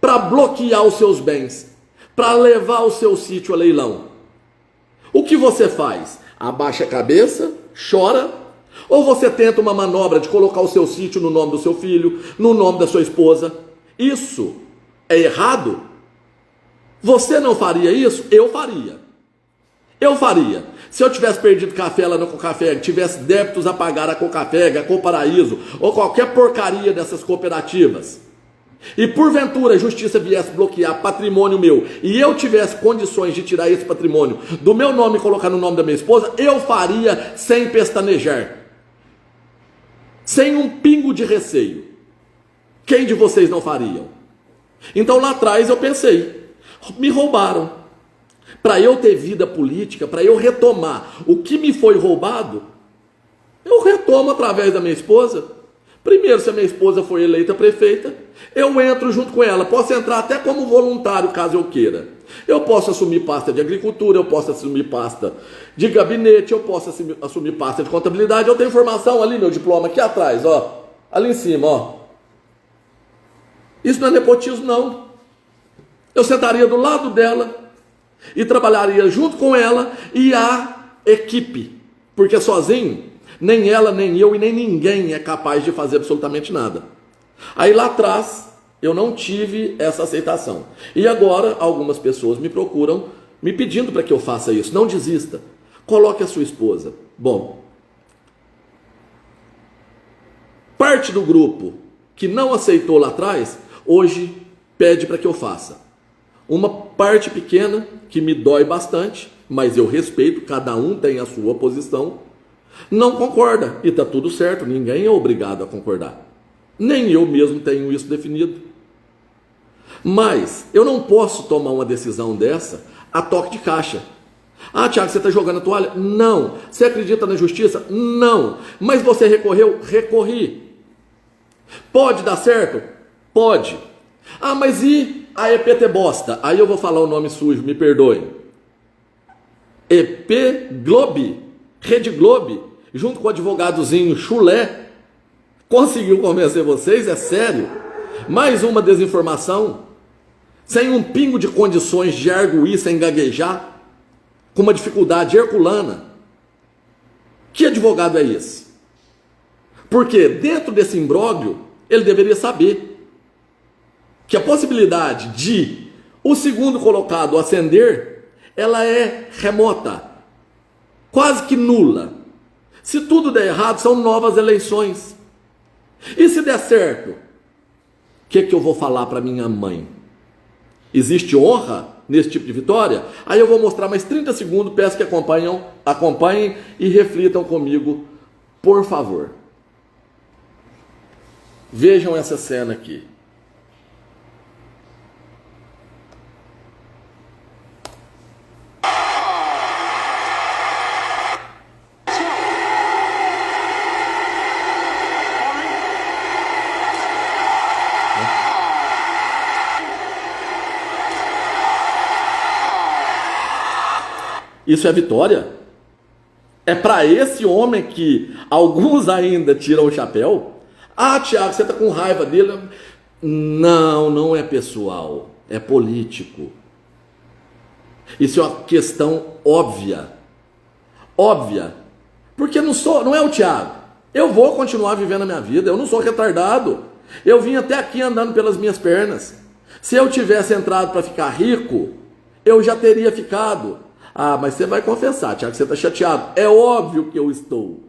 para bloquear os seus bens, para levar o seu sítio a leilão. O que você faz? Abaixa a cabeça, chora, ou você tenta uma manobra de colocar o seu sítio no nome do seu filho, no nome da sua esposa? Isso é errado? Você não faria isso? Eu faria. Eu faria. Se eu tivesse perdido café lá no Cocafeg, tivesse débitos a pagar a Cocafeg, a Coparaíso, ou qualquer porcaria dessas cooperativas, e porventura a justiça viesse bloquear patrimônio meu, e eu tivesse condições de tirar esse patrimônio do meu nome e colocar no nome da minha esposa, eu faria sem pestanejar. Sem um pingo de receio. Quem de vocês não fariam? Então lá atrás eu pensei, me roubaram. Para eu ter vida política, para eu retomar o que me foi roubado, eu retomo através da minha esposa. Primeiro, se a minha esposa for eleita prefeita, eu entro junto com ela. Posso entrar até como voluntário, caso eu queira. Eu posso assumir pasta de agricultura, eu posso assumir pasta de gabinete, eu posso assumir pasta de contabilidade. Eu tenho informação ali, meu diploma aqui atrás, ó, ali em cima, ó. Isso não é nepotismo, não. Eu sentaria do lado dela e trabalharia junto com ela e a equipe, porque sozinho, nem ela, nem eu e nem ninguém é capaz de fazer absolutamente nada. Aí lá atrás, eu não tive essa aceitação. E agora, algumas pessoas me procuram, me pedindo para que eu faça isso. Não desista. Coloque a sua esposa. Bom, parte do grupo que não aceitou lá atrás, hoje pede para que eu faça. Uma parte pequena que me dói bastante, mas eu respeito, cada um tem a sua posição, não concorda, e está tudo certo, ninguém é obrigado a concordar. Nem eu mesmo tenho isso definido. Mas eu não posso tomar uma decisão dessa a toque de caixa. Ah, Tiago, você está jogando a toalha? Não. Você acredita na justiça? Não. Mas você recorreu? Recorri. Pode dar certo? Pode. Ah, mas e a EPT Bosta? Aí eu vou falar o nome sujo, me perdoem. EP Globe, Rede Globe, junto com o advogadozinho Chulé, conseguiu convencer vocês? É sério? Mais uma desinformação? Sem um pingo de condições de arguir sem gaguejar? Com uma dificuldade herculana? Que advogado é esse? Porque dentro desse imbróglio, ele deveria saber que a possibilidade de o segundo colocado ascender, ela é remota, quase que nula. Se tudo der errado, são novas eleições. E se der certo, o que eu vou falar para minha mãe? Existe honra nesse tipo de vitória? Aí eu vou mostrar mais 30 segundos, peço que acompanhem e reflitam comigo, por favor. Vejam essa cena aqui. Isso é vitória? É para esse homem que alguns ainda tiram o chapéu? Ah, Tiago, você está com raiva dele? Não, não é pessoal, é político. Isso é uma questão óbvia. Óbvia. Porque não é o Tiago. Eu vou continuar vivendo a minha vida, eu não sou retardado. Eu vim até aqui andando pelas minhas pernas. Se eu tivesse entrado para ficar rico, eu já teria ficado. Ah, mas você vai confessar, Tiago, você está chateado. É óbvio que eu estou.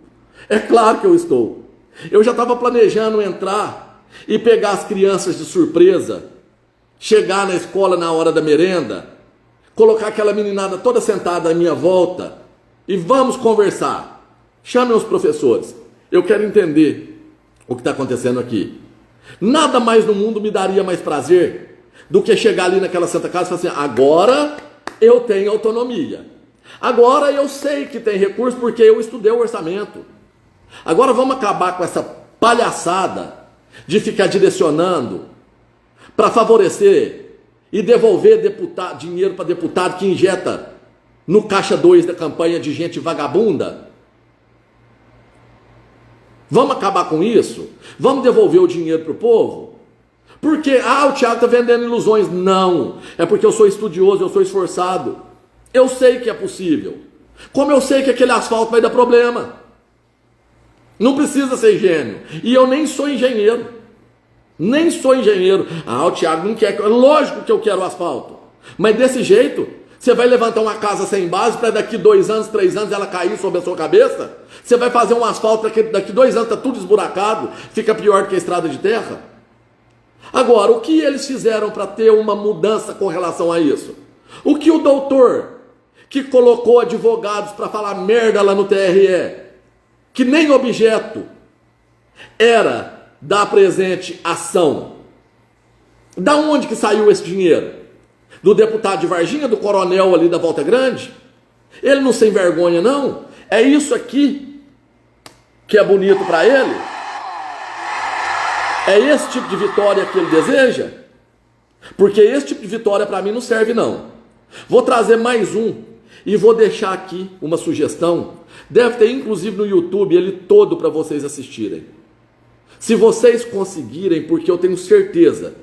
É claro que eu estou. Eu já estava planejando entrar e pegar as crianças de surpresa, chegar na escola na hora da merenda, colocar aquela meninada toda sentada à minha volta e vamos conversar. Chamem os professores. Eu quero entender o que está acontecendo aqui. Nada mais no mundo me daria mais prazer do que chegar ali naquela Santa Casa e falar assim, agora eu tenho autonomia. Agora eu sei que tem recurso porque eu estudei o orçamento. Agora vamos acabar com essa palhaçada de ficar direcionando para favorecer e devolver dinheiro para deputado que injeta no caixa 2 da campanha de gente vagabunda. Vamos acabar com isso? Vamos devolver o dinheiro para o povo? Porque, o Tiago está vendendo ilusões. Não, é porque eu sou estudioso, eu sou esforçado. Eu sei que é possível. Como eu sei que aquele asfalto vai dar problema. Não precisa ser gênio. E eu nem sou engenheiro. Nem sou engenheiro. O Tiago não quer. Lógico que eu quero o asfalto. Mas desse jeito, você vai levantar uma casa sem base para daqui 2 anos, 3 anos ela cair sobre a sua cabeça? Você vai fazer um asfalto para que daqui 2 anos está tudo esburacado, fica pior do que a estrada de terra? Agora, o que eles fizeram para ter uma mudança com relação a isso? O que o doutor, que colocou advogados para falar merda lá no TRE, que nem objeto era da presente ação, da onde que saiu esse dinheiro? Do deputado de Varginha, do coronel ali da Volta Grande? Ele não sem vergonha não? É isso aqui que é bonito para ele? É esse tipo de vitória que ele deseja? Porque esse tipo de vitória para mim não serve não. Vou trazer mais um e vou deixar aqui uma sugestão. Deve ter inclusive no YouTube ele todo para vocês assistirem. Se vocês conseguirem, porque eu tenho certeza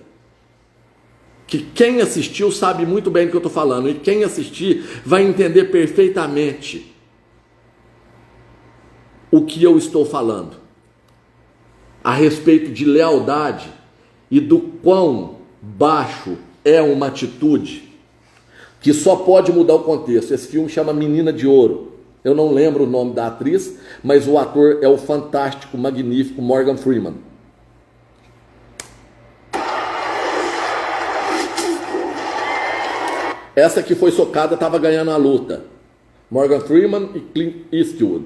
que quem assistiu sabe muito bem do que eu estou falando. E quem assistir vai entender perfeitamente o que eu estou falando a respeito de lealdade e do quão baixo é uma atitude que só pode mudar o contexto. Esse filme chama Menina de Ouro. Eu não lembro o nome da atriz, mas o ator é o fantástico, magnífico Morgan Freeman. Essa que foi socada estava ganhando a luta. Morgan Freeman e Clint Eastwood.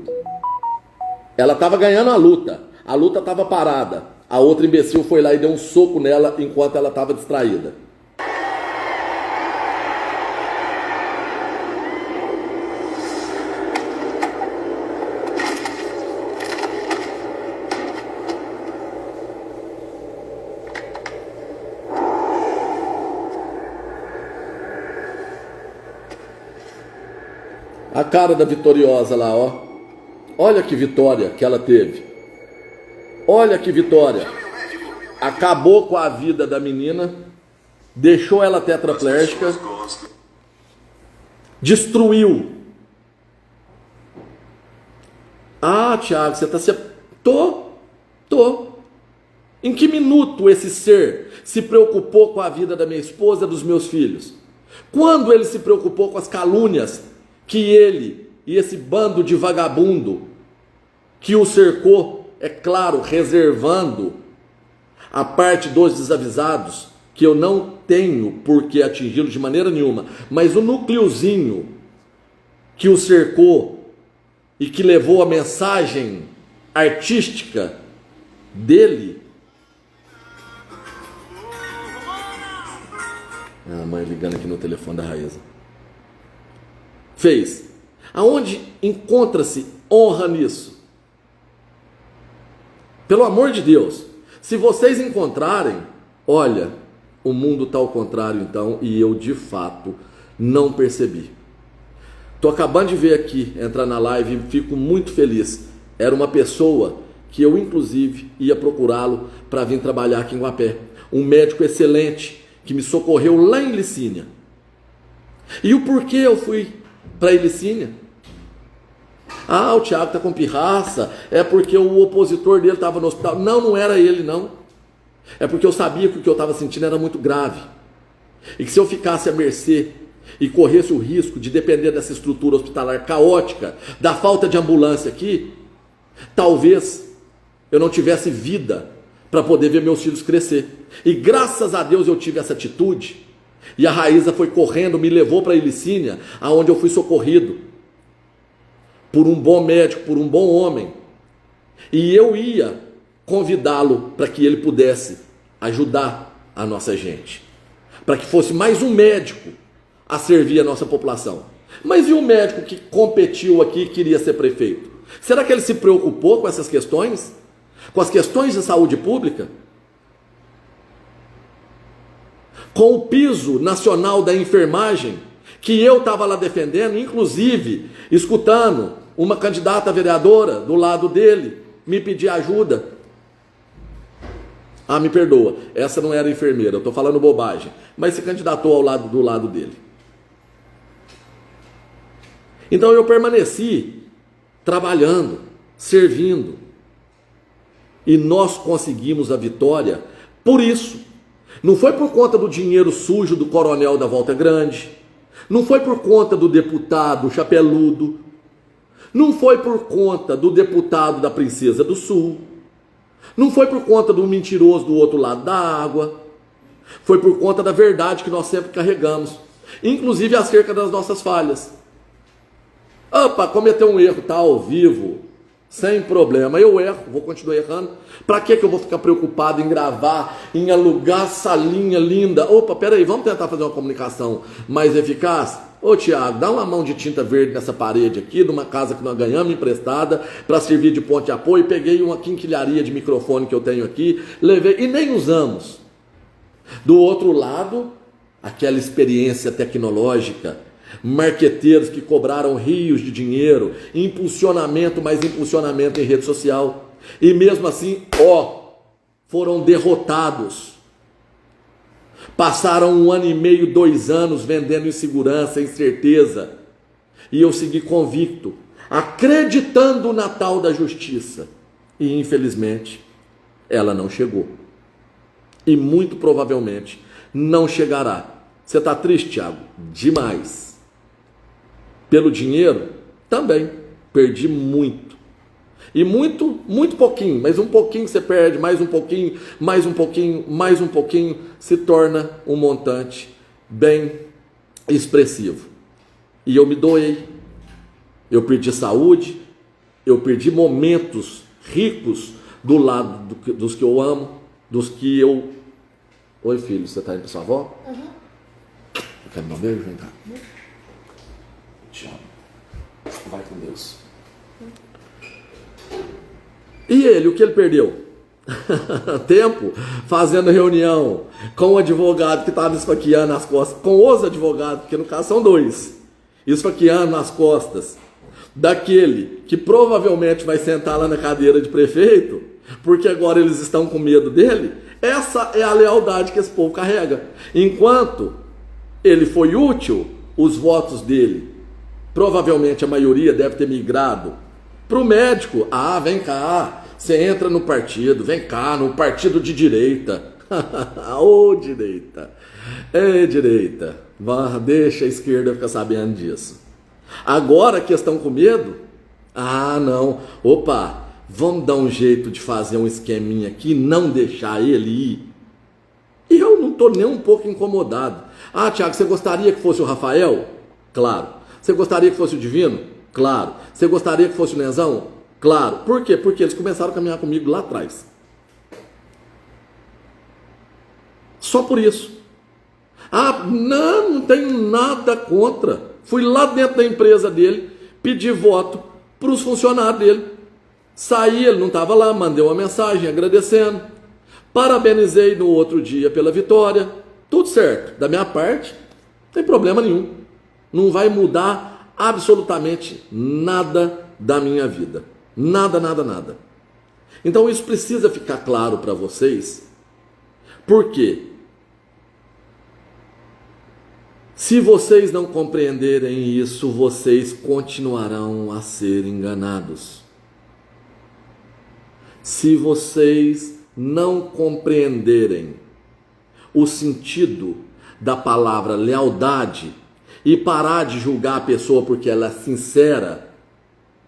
Ela estava ganhando a luta estava parada. A outra imbecil foi lá e deu um soco nela enquanto ela estava distraída. A cara da vitoriosa lá, ó. Olha que vitória que ela teve. Olha que vitória. Acabou com a vida da menina, deixou ela tetraplégica, destruiu. Tiago, você está se... Tô. Em que minuto esse ser se preocupou com a vida da minha esposa e dos meus filhos? Quando ele se preocupou com as calúnias que ele e esse bando de vagabundo que o cercou, é claro, reservando a parte dos desavisados, que eu não tenho por que atingi-lo de maneira nenhuma, mas o núcleozinho que o cercou e que levou a mensagem artística dele. A mãe ligando aqui no telefone da Raíza. Fez. Aonde encontra-se honra nisso? Pelo amor de Deus, se vocês encontrarem, olha, o mundo está ao contrário então, e eu de fato não percebi. Tô acabando de ver aqui, entrar na live e fico muito feliz. Era uma pessoa que eu, inclusive, ia procurá-lo para vir trabalhar aqui em Guapé. Um médico excelente que me socorreu lá em Licínia. E o porquê eu fui para Licínia? Ah, o Tiago está com pirraça, é porque o opositor dele estava no hospital. Não, não era ele, não. É porque eu sabia que o que eu estava sentindo era muito grave. E que se eu ficasse à mercê e corresse o risco de depender dessa estrutura hospitalar caótica, da falta de ambulância aqui, talvez eu não tivesse vida para poder ver meus filhos crescer. E graças a Deus eu tive essa atitude. E a Raíza foi correndo, me levou para Licínia, aonde eu fui socorrido por um bom médico, por um bom homem. E eu ia convidá-lo para que ele pudesse ajudar a nossa gente. Para que fosse mais um médico a servir a nossa população. Mas e o médico que competiu aqui e queria ser prefeito? Será que ele se preocupou com essas questões? Com as questões de saúde pública? Com o piso nacional da enfermagem, que eu estava lá defendendo, inclusive escutando uma candidata vereadora do lado dele me pedir ajuda. Ah, me perdoa, essa não era enfermeira, eu estou falando bobagem, mas se candidatou do lado dele. Então eu permaneci trabalhando, servindo, e nós conseguimos a vitória por isso. Não foi por conta do dinheiro sujo do coronel da Volta Grande, não foi por conta do deputado chapeludo, não foi por conta do deputado da Princesa do Sul, não foi por conta do mentiroso do outro lado da água, foi por conta da verdade que nós sempre carregamos, inclusive acerca das nossas falhas. Opa, cometeu um erro, tá ao vivo, sem problema, eu erro, vou continuar errando. Para que eu vou ficar preocupado em gravar, em alugar salinha linda? Opa, peraí, vamos tentar fazer uma comunicação mais eficaz? Ô Tiago, dá uma mão de tinta verde nessa parede aqui, de uma casa que nós ganhamos emprestada, para servir de ponte de apoio. Peguei uma quinquilharia de microfone que eu tenho aqui, levei e nem usamos. Do outro lado, aquela experiência tecnológica, marqueteiros que cobraram rios de dinheiro, impulsionamento, mais impulsionamento em rede social, e mesmo assim, foram derrotados. Passaram 1 ano e meio, 2 anos vendendo insegurança, incerteza, e eu segui convicto, acreditando na tal da justiça, e infelizmente ela não chegou, e muito provavelmente não chegará. Você está triste, Tiago? Demais. Pelo dinheiro? Também. Perdi muito. E muito, muito pouquinho. Mas um pouquinho você perde, mais um pouquinho, mais um pouquinho, mais um pouquinho, se torna um montante bem expressivo. E eu me doei. Eu perdi saúde. Eu perdi momentos ricos do lado dos que eu amo, dos que eu... Oi, filho, você está indo para sua avó? Uhum. Eu quero dar um beijo, vem cá. Te amo. Vai com Deus. E ele, o que ele perdeu? Tempo fazendo reunião com o advogado que estava esfaqueando as costas, com os advogados, porque no caso são 2, esfaqueando nas costas daquele que provavelmente vai sentar lá na cadeira de prefeito, porque agora eles estão com medo dele. Essa é a lealdade que esse povo carrega. Enquanto ele foi útil, os votos dele, provavelmente a maioria deve ter migrado para o médico. Ah, vem cá, você entra no partido, vem cá, no partido de direita. Ô direita, direita, deixa a esquerda ficar sabendo disso. Agora que estão com medo, não, opa, vamos dar um jeito de fazer um esqueminha aqui, não deixar ele ir. E eu não estou nem um pouco incomodado. Ah, Tiago, você gostaria que fosse o Rafael? Claro. Você gostaria que fosse o Divino? Claro. Você gostaria que fosse o Nenzão? Claro. Por quê? Porque eles começaram a caminhar comigo lá atrás. Só por isso. Não tenho nada contra. Fui lá dentro da empresa dele, pedi voto para os funcionários dele. Saí, ele não estava lá, mandei uma mensagem agradecendo. Parabenizei no outro dia pela vitória. Tudo certo. Da minha parte, não tem problema nenhum. Não vai mudar absolutamente nada da minha vida. Nada, nada, nada. Então isso precisa ficar claro para vocês. Por quê? Se vocês não compreenderem isso, vocês continuarão a ser enganados. Se vocês não compreenderem o sentido da palavra lealdade e parar de julgar a pessoa porque ela é sincera,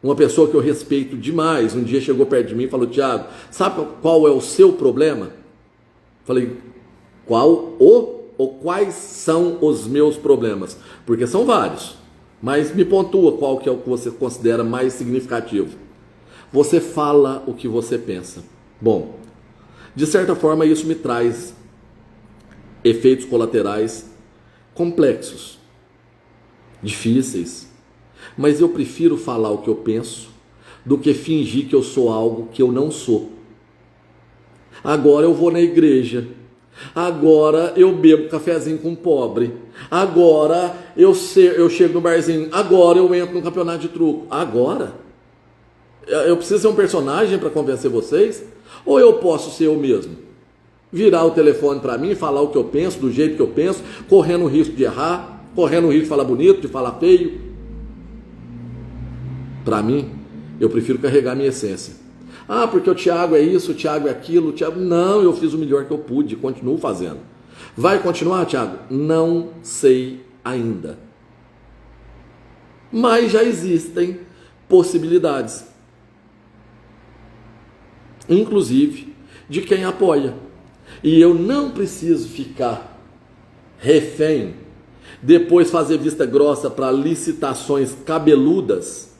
uma pessoa que eu respeito demais, um dia chegou perto de mim e falou: Tiago, sabe qual é o seu problema? Falei: qual ou quais são os meus problemas? Porque são vários, mas me pontua qual que é o que você considera mais significativo. Você fala o que você pensa. Bom, de certa forma isso me traz efeitos colaterais complexos, difíceis, mas eu prefiro falar o que eu penso do que fingir que eu sou algo que eu não sou. Agora eu vou na igreja, agora eu bebo cafezinho com pobre, agora eu chego no barzinho, agora eu entro no campeonato de truco. Agora? Eu preciso ser um personagem para convencer vocês? Ou eu posso ser eu mesmo? Virar o telefone para mim, falar o que eu penso, do jeito que eu penso, correndo o risco de errar, correndo o risco de falar bonito, de falar feio. Para mim, eu prefiro carregar a minha essência. Ah, porque o Tiago é isso, o Tiago é aquilo, o Tiago... Não, eu fiz o melhor que eu pude, continuo fazendo. Vai continuar, Tiago? Não sei ainda. Mas já existem possibilidades. Inclusive de quem apoia. E eu não preciso ficar refém, depois fazer vista grossa para licitações cabeludas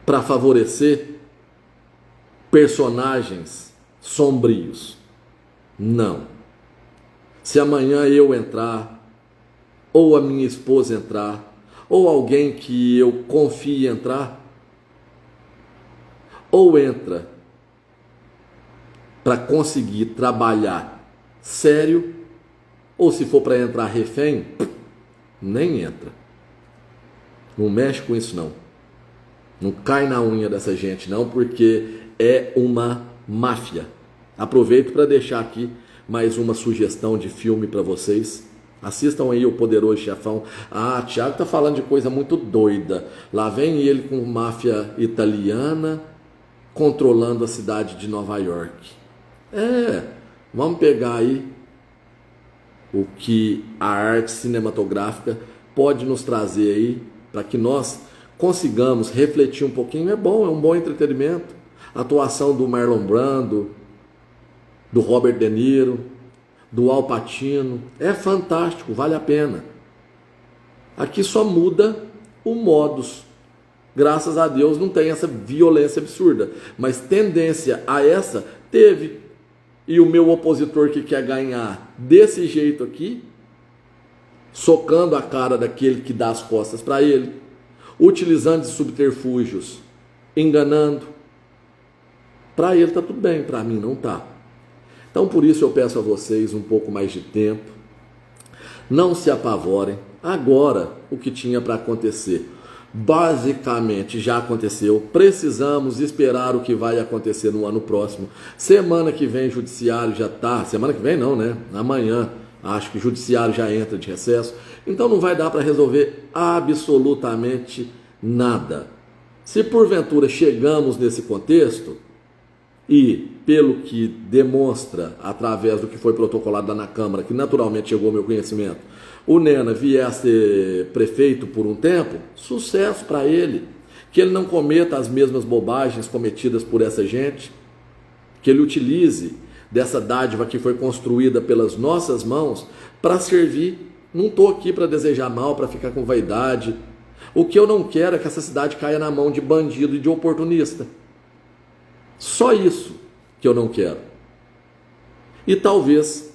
para favorecer personagens sombrios. Não. Se amanhã eu entrar, ou a minha esposa entrar, ou alguém que eu confie entrar, ou entra para conseguir trabalhar sério, ou se for para entrar refém, nem entra. Não mexe com isso não. Não cai na unha dessa gente não, porque é uma máfia. Aproveito para deixar aqui mais uma sugestão de filme para vocês. Assistam aí O Poderoso Chefão. Ah, Tiago tá falando de coisa muito doida. Lá vem ele com máfia italiana controlando a cidade de Nova York. Vamos pegar aí o que a arte cinematográfica pode nos trazer aí, para que nós consigamos refletir um pouquinho. É bom, é um bom entretenimento. A atuação do Marlon Brando, do Robert De Niro, do Al Pacino, é fantástico, vale a pena. Aqui só muda o modus. Graças a Deus não tem essa violência absurda, mas tendência a essa teve. E o meu opositor que quer ganhar desse jeito aqui, socando a cara daquele que dá as costas para ele, utilizando de subterfúgios, enganando, para ele está tudo bem, para mim não está. Então por isso eu peço a vocês um pouco mais de tempo, não se apavorem. Agora o que tinha para acontecer basicamente já aconteceu. Precisamos esperar o que vai acontecer no ano próximo. Semana que vem judiciário já está, semana que vem não, né? Amanhã acho que o judiciário já entra de recesso, então não vai dar para resolver absolutamente nada. Se porventura chegamos nesse contexto, e pelo que demonstra através do que foi protocolado lá na Câmara, que naturalmente chegou ao meu conhecimento, o Nena vier a ser prefeito por um tempo, sucesso para ele, que ele não cometa as mesmas bobagens cometidas por essa gente, que ele utilize dessa dádiva que foi construída pelas nossas mãos para servir. Não estou aqui para desejar mal, para ficar com vaidade. O que eu não quero é que essa cidade caia na mão de bandido e de oportunista. Só isso que eu não quero. E talvez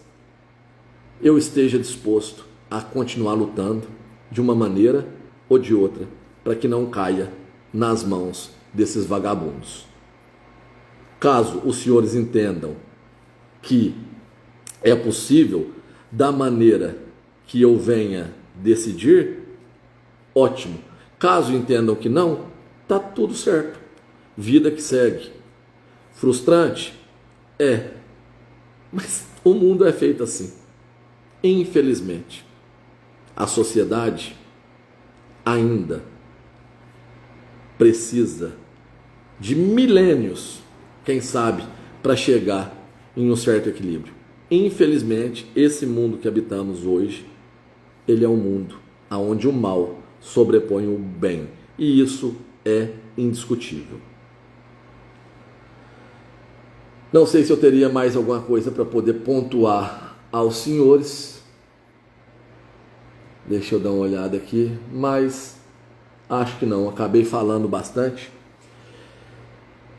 eu esteja disposto a continuar lutando de uma maneira ou de outra para que não caia nas mãos desses vagabundos. Caso os senhores entendam que é possível da maneira que eu venha decidir, ótimo. Caso entendam que não, tá tudo certo. Vida que segue. Frustrante? É. Mas o mundo é feito assim. Infelizmente. A sociedade ainda precisa de milênios, quem sabe, para chegar em um certo equilíbrio. Infelizmente, esse mundo que habitamos hoje, ele é um mundo onde o mal sobrepõe o bem. E isso é indiscutível. Não sei se eu teria mais alguma coisa para poder pontuar aos senhores. Deixa eu dar uma olhada aqui, mas acho que não, acabei falando bastante.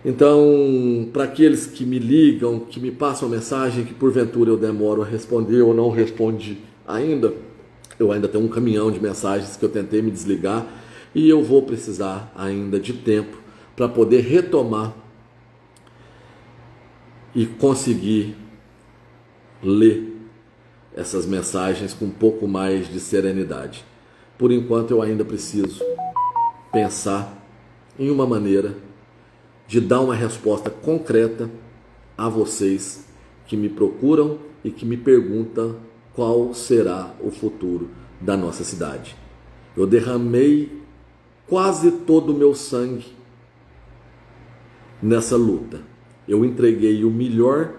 Então, para aqueles que me ligam, que me passam mensagem, que porventura eu demoro a responder ou não respondi ainda, eu ainda tenho um caminhão de mensagens que eu tentei me desligar e eu vou precisar ainda de tempo para poder retomar e conseguir ler essas mensagens com um pouco mais de serenidade. Por enquanto eu ainda preciso pensar em uma maneira de dar uma resposta concreta a vocês que me procuram e que me perguntam qual será o futuro da nossa cidade. Eu derramei quase todo o meu sangue nessa luta. Eu entreguei o melhor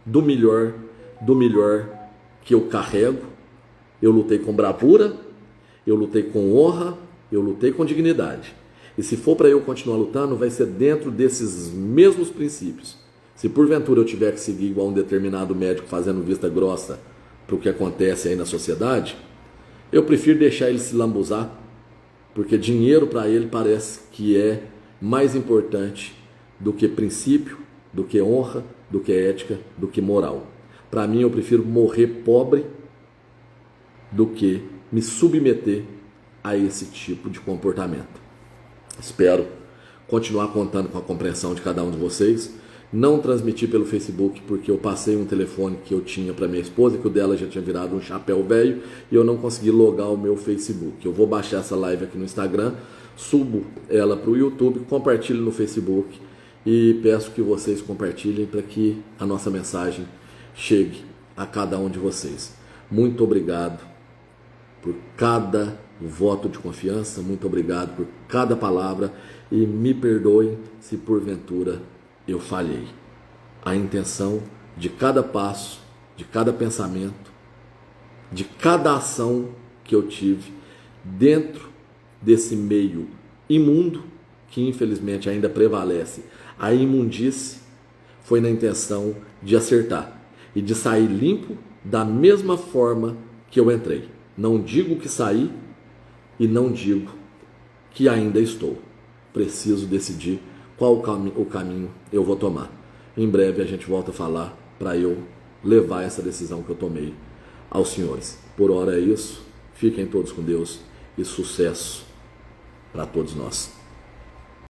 do melhor do melhor que eu carrego. Eu lutei com bravura, eu lutei com honra, eu lutei com dignidade. E se for para eu continuar lutando, vai ser dentro desses mesmos princípios. Se porventura eu tiver que seguir igual um determinado médico fazendo vista grossa para o que acontece aí na sociedade, eu prefiro deixar ele se lambuzar, porque dinheiro para ele parece que é mais importante do que princípio, do que honra, do que ética, do que moral. Para mim, eu prefiro morrer pobre do que me submeter a esse tipo de comportamento. Espero continuar contando com a compreensão de cada um de vocês. Não transmiti pelo Facebook porque eu passei um telefone que eu tinha para minha esposa, que o dela já tinha virado um chapéu velho, e eu não consegui logar o meu Facebook. Eu vou baixar essa live aqui no Instagram, subo ela para o YouTube, compartilho no Facebook e peço que vocês compartilhem para que a nossa mensagem chegue a cada um de vocês. Muito obrigado por cada voto de confiança, muito obrigado por cada palavra e me perdoem se porventura eu falhei. A intenção de cada passo, de cada pensamento, de cada ação que eu tive dentro desse meio imundo que infelizmente ainda prevalece, a imundície, foi na intenção de acertar e de sair limpo da mesma forma que eu entrei. Não digo que saí e não digo que ainda estou. Preciso decidir qual o caminho eu vou tomar. Em breve a gente volta a falar para eu levar essa decisão que eu tomei aos senhores. Por hora é isso. Fiquem todos com Deus e sucesso para todos nós.